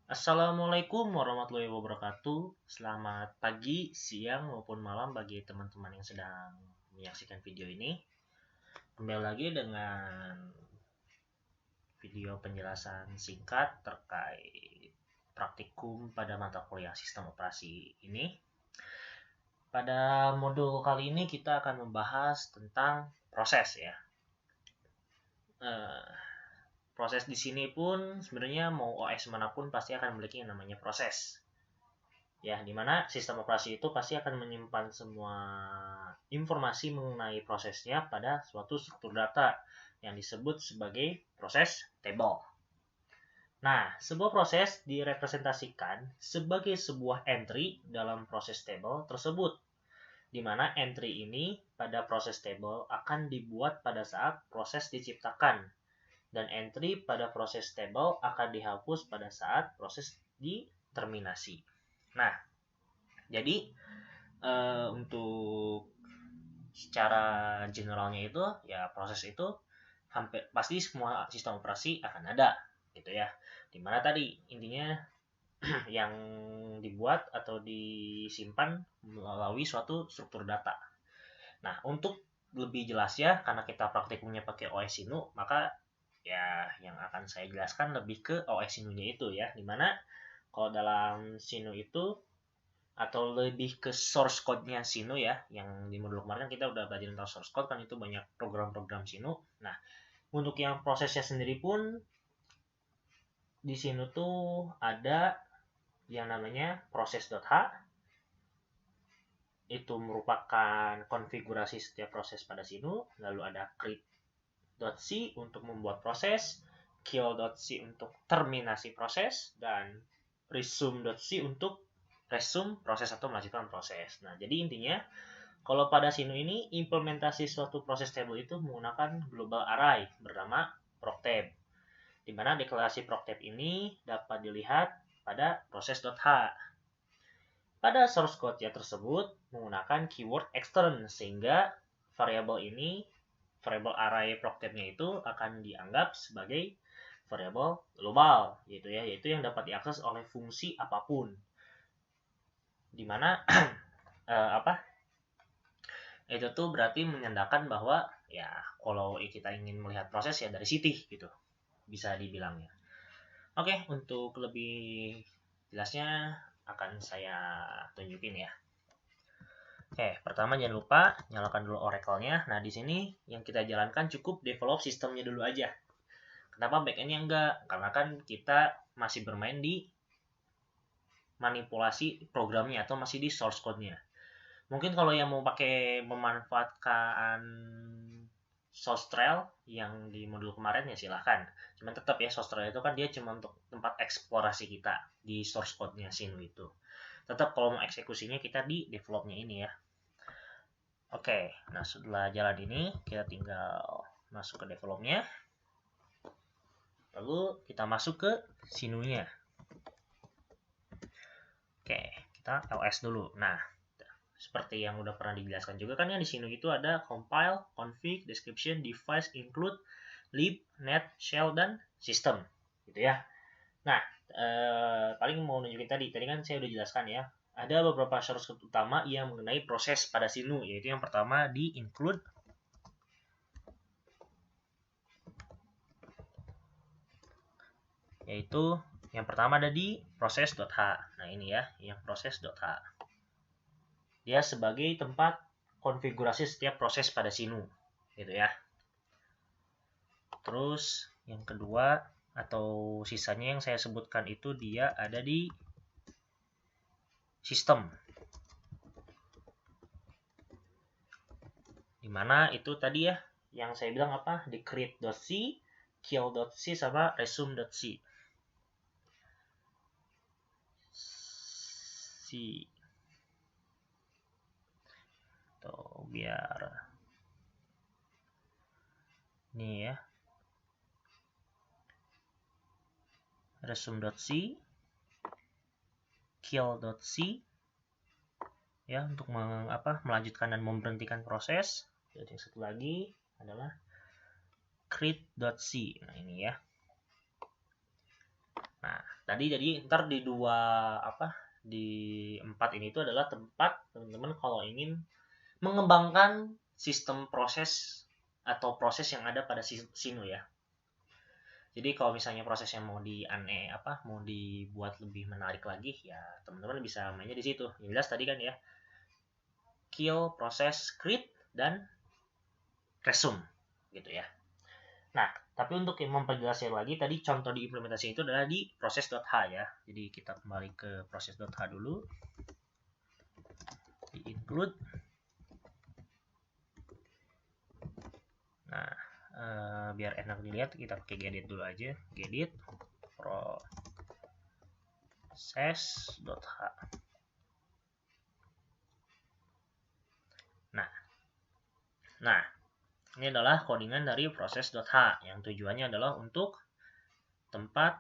Assalamualaikum warahmatullahi wabarakatuh. Selamat pagi, siang, maupun malam bagi teman-teman yang sedang menyaksikan video ini. Kembali lagi dengan video penjelasan singkat terkait praktikum pada mata kuliah sistem operasi ini. Pada modul kali ini kita akan membahas tentang proses ya. Proses di sini pun sebenarnya mau OS manapun pasti akan memiliki yang namanya proses. Ya, dimana sistem operasi itu pasti akan menyimpan semua informasi mengenai prosesnya pada suatu struktur data yang disebut sebagai proses table. Nah, sebuah proses direpresentasikan sebagai sebuah entry dalam proses table tersebut, di mana entry ini pada proses table akan dibuat pada saat proses diciptakan, dan entry pada proses table akan dihapus pada saat proses diterminasi. Nah, jadi untuk secara generalnya itu ya proses itu hampir pasti semua sistem operasi akan ada gitu ya. Dimana tadi intinya yang dibuat atau disimpan melalui suatu struktur data. Nah, untuk lebih jelas ya, karena kita praktikumnya pakai OS Sinu, maka ya yang akan saya jelaskan lebih ke OS Sinunya itu ya, dimana kalau dalam Sinu itu atau lebih ke source code-nya Sinu ya, yang di modul kemarin kita udah belajar tentang source code kan, itu banyak program-program Sinu. Nah, untuk yang prosesnya sendiri pun di Sinu tuh ada yang namanya proses.h, itu merupakan konfigurasi setiap proses pada Sinu. Lalu ada create.c untuk membuat proses, kill.c untuk terminasi proses, dan resume.c untuk resume proses atau melanjutkan proses. Nah, jadi intinya kalau pada Sinu ini implementasi suatu proses table itu menggunakan global array bernama proctab, di mana deklarasi proctab ini dapat dilihat pada proses.h. Pada source code-nya tersebut menggunakan keyword extern, sehingga variabel ini, variabel array proctab-nya itu akan dianggap sebagai variabel global, yaitu yang dapat diakses oleh fungsi apapun. Dimana itu tuh berarti menandakan bahwa ya kalau kita ingin melihat proses ya dari sini gitu, bisa dibilangnya. Oke, untuk lebih jelasnya akan saya tunjukin ya. Oke, pertama jangan lupa nyalakan dulu Oracle-nya. Nah, di sini yang kita jalankan cukup develop sistemnya dulu aja. Kenapa backend-nya enggak? Karena kan kita masih bermain di manipulasi programnya atau masih di source code-nya. Mungkin kalau yang mau pakai memanfaatkan Sostrel yang di modul kemarin ya silahkan. Cuman tetap ya Sostrel itu kan dia cuma untuk tempat eksplorasi kita di source code-nya Sinu itu. Tetap kalau mau eksekusinya kita di develop-nya ini ya. Oke, nah setelah jalan ini kita tinggal masuk ke develop-nya. Lalu kita masuk ke Sinunya. Oke, kita ls dulu. Nah, seperti yang udah pernah dijelaskan juga kan ya, di Sinu itu ada compile, config, description, device, include, lib, net, shell, dan system gitu ya. Nah, paling mau nunjukin tadi kan saya udah jelaskan ya, ada beberapa shortcut utama yang mengenai proses pada Sinu, yaitu yang pertama di include, yaitu yang pertama ada di proses.h. Nah, ini ya, yang proses.h. Dia sebagai tempat konfigurasi setiap proses pada Sinu gitu ya. Terus yang kedua atau sisanya yang saya sebutkan itu dia ada di sistem, dimana itu tadi ya yang saya bilang apa, di create.c, kill.c, sama resume.c. Tuh biar nih ya, resume.c, kill.c ya untuk melanjutkan dan memberhentikan proses. Dan yang satu lagi adalah create.c. Nah, ini ya. Nah, tadi jadi ntar di di 4 ini itu adalah tempat teman-teman kalau ingin mengembangkan sistem proses atau proses yang ada pada Sinu ya. Jadi kalau misalnya prosesnya mau mau dibuat lebih menarik lagi ya teman-teman bisa mainnya di situ. Yang jelas tadi kan ya kill, proses, create dan resume gitu ya. Nah, tapi untuk yang memperjelasnya lagi tadi contoh di implementasi itu adalah di proses.h ya. Jadi kita kembali ke proses.h dulu. Di include. Nah, biar enak dilihat kita pakai gedit dulu aja. Gedit proses.h. Nah, ini adalah codingan dari proses.h yang tujuannya adalah untuk tempat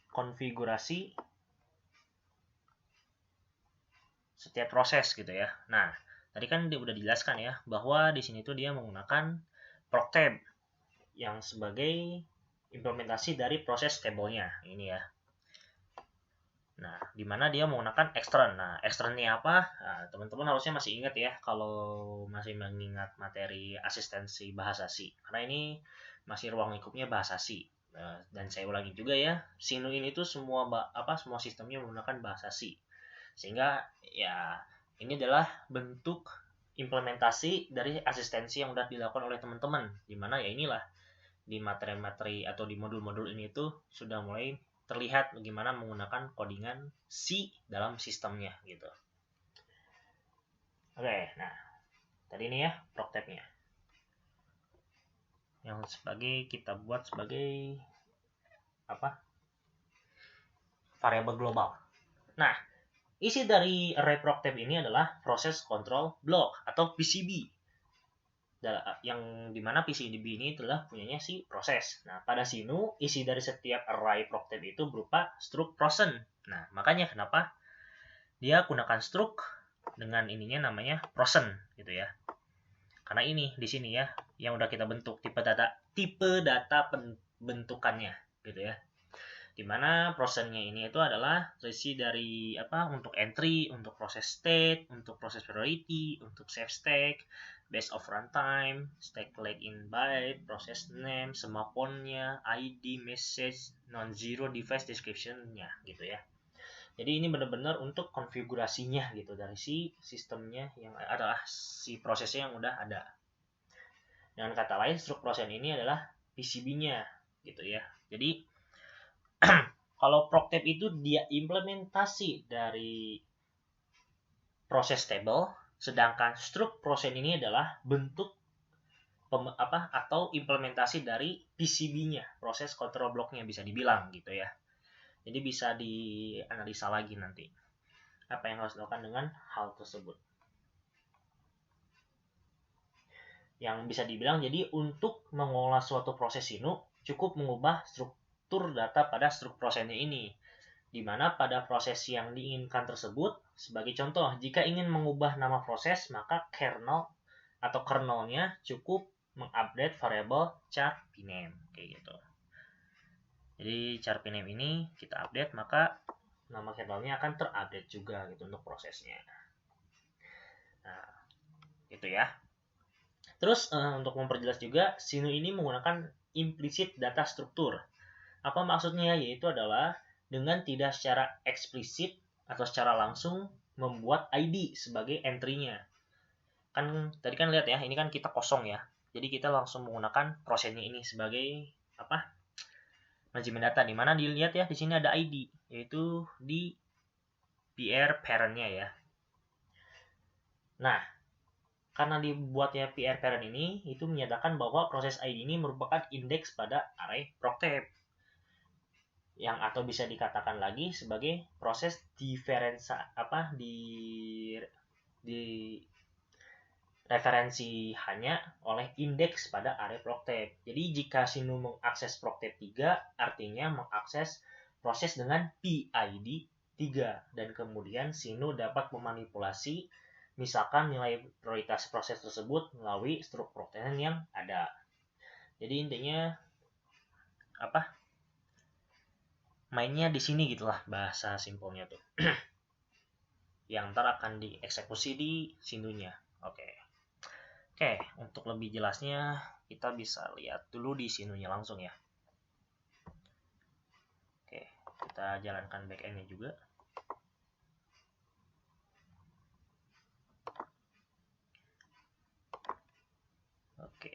konfigurasi setiap proses gitu ya. Nah, tadi kan dia udah dijelaskan ya bahwa di sini tuh dia menggunakan proctab yang sebagai implementasi dari proses table-nya ini ya. Nah, di mana dia menggunakan extern. Nah, externnya apa? Nah, teman-teman harusnya masih ingat ya kalau masih mengingat materi asistensi bahasa C. Karena ini masih ruang lingkupnya bahasa C. Dan saya ulangi juga ya, Sinu ini tuh semua sistemnya menggunakan bahasa C. Sehingga ya ini adalah bentuk implementasi dari asistensi yang sudah dilakukan oleh teman-teman. Di mana ya inilah di materi-materi atau di modul-modul ini tuh sudah mulai terlihat bagaimana menggunakan codingan C dalam sistemnya gitu. Oke, nah tadi ini ya proctab-nya yang kita buat sebagai variabel global. Nah, isi dari array proctab ini adalah proses control block atau PCB. Yang dimana PCB ini telah punyanya si proses. Nah, pada Sinu, isi dari setiap array proctab itu berupa struct prosen. Nah, makanya kenapa dia gunakan struct dengan ininya namanya prosen gitu ya. Karena ini di sini ya yang udah kita bentuk tipe data bentukannya gitu ya. Dimana prosennya ini itu adalah isi dari untuk entry, untuk proses state, untuk proses priority, untuk save stack, base of runtime, stack leg in byte, process name, semaphore-nya, ID, message, non-zero device description-nya gitu ya. Jadi ini benar-benar untuk konfigurasinya gitu dari si sistemnya yang adalah si prosesnya yang udah ada. Dengan kata lain, struct proses ini adalah PCB-nya gitu ya. Jadi kalau proctab itu dia implementasi dari proses table, sedangkan struct proses ini adalah bentuk atau implementasi dari PCB-nya, proses control block-nya bisa dibilang gitu ya. Jadi bisa dianalisa lagi nanti apa yang harus dilakukan dengan hal tersebut. Yang bisa dibilang jadi untuk mengolah suatu proses Sinu cukup mengubah struktur data pada struktur prosesnya ini. Di mana pada proses yang diinginkan tersebut, sebagai contoh, jika ingin mengubah nama proses, maka kernel atau kernelnya cukup mengupdate variabel char pname kayak gitu. Jadi char pname ini kita update, maka nama kernelnya akan terupdate juga gitu untuk prosesnya. Nah, gitu ya. Terus untuk memperjelas juga, Sinu ini menggunakan implicit data struktur. Apa maksudnya? Yaitu adalah dengan tidak secara eksplisit atau secara langsung membuat ID sebagai entry-nya. Kan tadi kan lihat ya, ini kan kita kosong ya. Jadi kita langsung menggunakan prosesnya ini sebagai manajemen data, di mana dilihat ya di sini ada ID, yaitu di PR parent-nya ya. Nah, karena dibuatnya PR parent ini, itu menyatakan bahwa proses ID ini merupakan indeks pada array proctab. Yang atau bisa dikatakan lagi sebagai proses di referensi hanya oleh indeks pada array proctab. Jadi jika Sinu mengakses proctab 3, artinya mengakses proses dengan PID 3 dan kemudian Sinu dapat memanipulasi misalkan nilai prioritas proses tersebut melalui struktur process yang ada. Jadi intinya mainnya di sini gitulah bahasa simpelnya tuh. Yang ntar akan dieksekusi di sinunya. Oke. Oke, untuk lebih jelasnya kita bisa lihat dulu di sinunya langsung ya. Oke, kita jalankan backend-nya juga. Oke.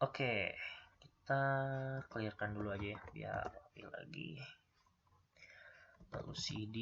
Oke, kita clearkan dulu aja ya biar rapi lagi. Lalu cd,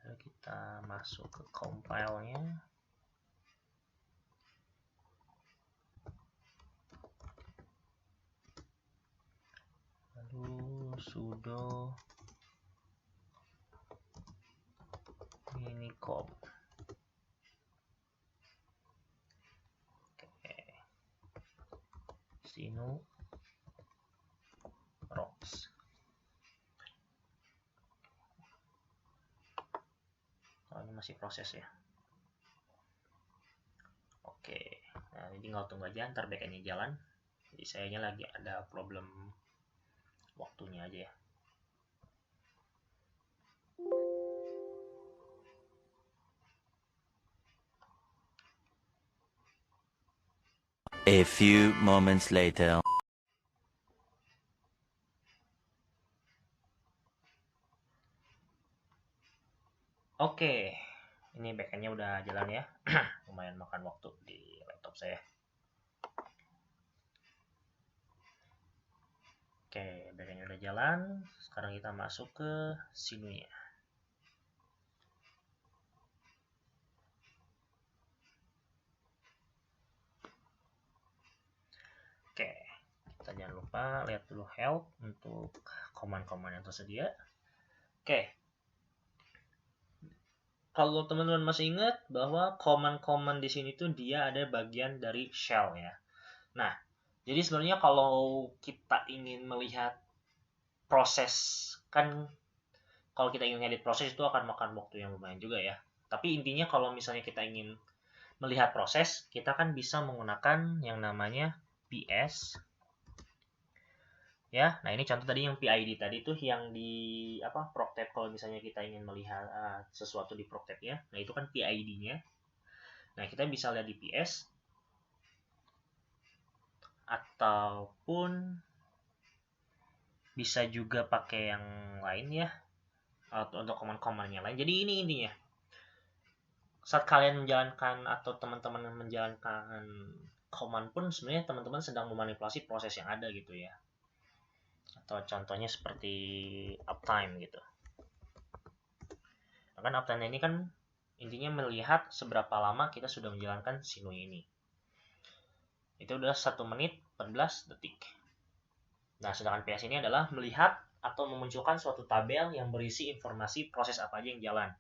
lalu kita masuk ke compile-nya. Lalu sudo minicom. Oke. Sinu rocks. Oh, ini masih proses ya. Oke, nah ini tinggal tunggu aja ntar backend-nya jalan. Jadi sayanya lagi ada problem waktunya aja ya. A few moments later. Oke, ini backend-nya udah jalan ya. Lumayan makan waktu di laptop saya. Oke, backend-nya udah jalan. Sekarang kita masuk ke sinunya. Oke, kita jangan lupa lihat dulu help untuk command-command yang tersedia. Oke, kalau teman-teman masih ingat bahwa command-command di sini tuh dia ada bagian dari shell ya. Nah, jadi sebenarnya kalau kita ingin melihat proses, kan kalau kita ingin edit proses itu akan makan waktu yang lumayan juga ya. Tapi intinya kalau misalnya kita ingin melihat proses, kita kan bisa menggunakan yang namanya PS. Ya, nah ini contoh tadi yang PID tadi tuh yang di proctab, kalau misalnya kita ingin melihat sesuatu di proctab ya. Nah, itu kan PID-nya. Nah, kita bisa lihat di PS ataupun bisa juga pakai yang lain ya. Untuk command-command yang lain. Jadi ini intinya. Saat kalian menjalankan atau teman-teman menjalankan command pun sebenarnya teman-teman sedang memanipulasi proses yang ada gitu ya. Atau contohnya seperti uptime gitu. Nah, kan uptime ini kan intinya melihat seberapa lama kita sudah menjalankan sinu ini. Itu udah 1 menit 14 detik. Nah, sedangkan PS ini adalah melihat atau memunculkan suatu tabel yang berisi informasi proses apa aja yang jalan.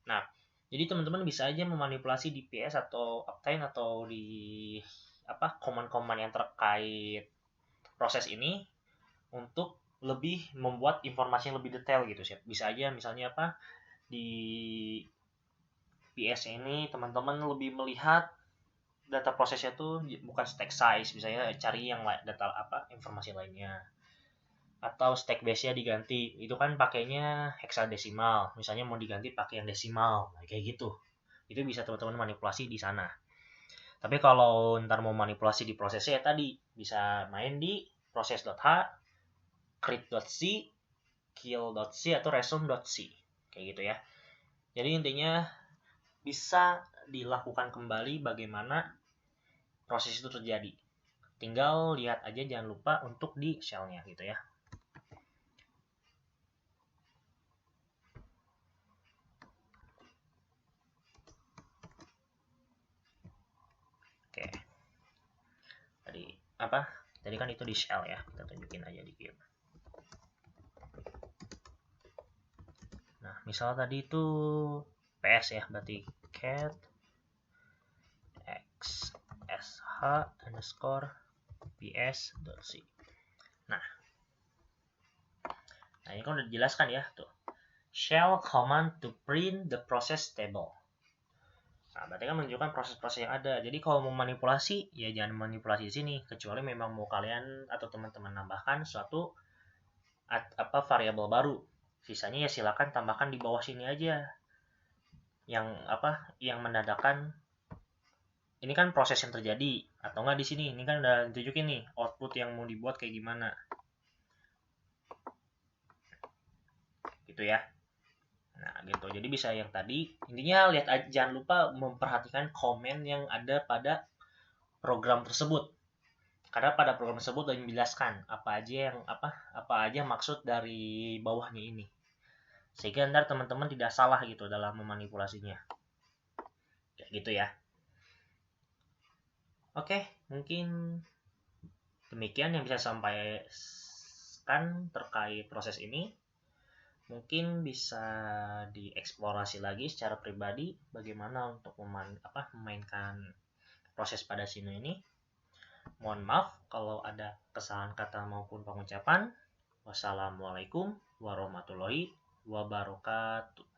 Nah, jadi teman-teman bisa aja memanipulasi di PS atau uptime atau di command-command yang terkait proses ini untuk lebih membuat informasi yang lebih detail gitu sih. Bisa aja misalnya di PS ini teman-teman lebih melihat data prosesnya tuh bukan stack size, misalnya cari yang data informasi lainnya. Atau stack base-nya diganti, itu kan pakainya hexadesimal, misalnya mau diganti pakai yang desimal, nah, kayak gitu. Itu bisa teman-teman manipulasi di sana. Tapi kalau ntar mau manipulasi di prosesnya tadi bisa main di proses.h, create.c, kill.c atau resume.c kayak gitu ya. Jadi intinya bisa dilakukan kembali bagaimana proses itu terjadi. Tinggal lihat aja, jangan lupa untuk di shell-nya gitu ya. Oke. Tadi kan itu di shell ya, kita tunjukin aja di game. Nah, misal tadi itu PS ya, berarti cat xsh underscore ps.c. Nah, ini kan udah dijelaskan ya tuh. Shell command to print the process table. Nah, berarti kan menunjukkan proses-proses yang ada. Jadi kalau mau manipulasi, ya jangan manipulasi di sini, kecuali memang mau kalian atau teman-teman nambahkan suatu variabel baru. Sisanya ya silakan tambahkan di bawah sini aja. Yang menandakan ini kan proses yang terjadi, atau enggak di sini ini kan udah ditunjukin nih output yang mau dibuat kayak gimana. Gitu ya. Nah, gitu. Jadi bisa yang tadi, intinya lihat aja, jangan lupa memperhatikan komen yang ada pada program tersebut. Karena pada program tersebut sudah menjelaskan apa aja maksud dari bawahnya ini. Sehingga ntar teman-teman tidak salah gitu dalam memanipulasinya. Kayak gitu ya. Oke, mungkin demikian yang bisa saya sampaikan terkait proses ini. Mungkin bisa dieksplorasi lagi secara pribadi bagaimana untuk memainkan proses pada sini ini. Mohon maaf kalau ada kesalahan kata maupun pengucapan. Wassalamualaikum warahmatullahi wabarakatuh.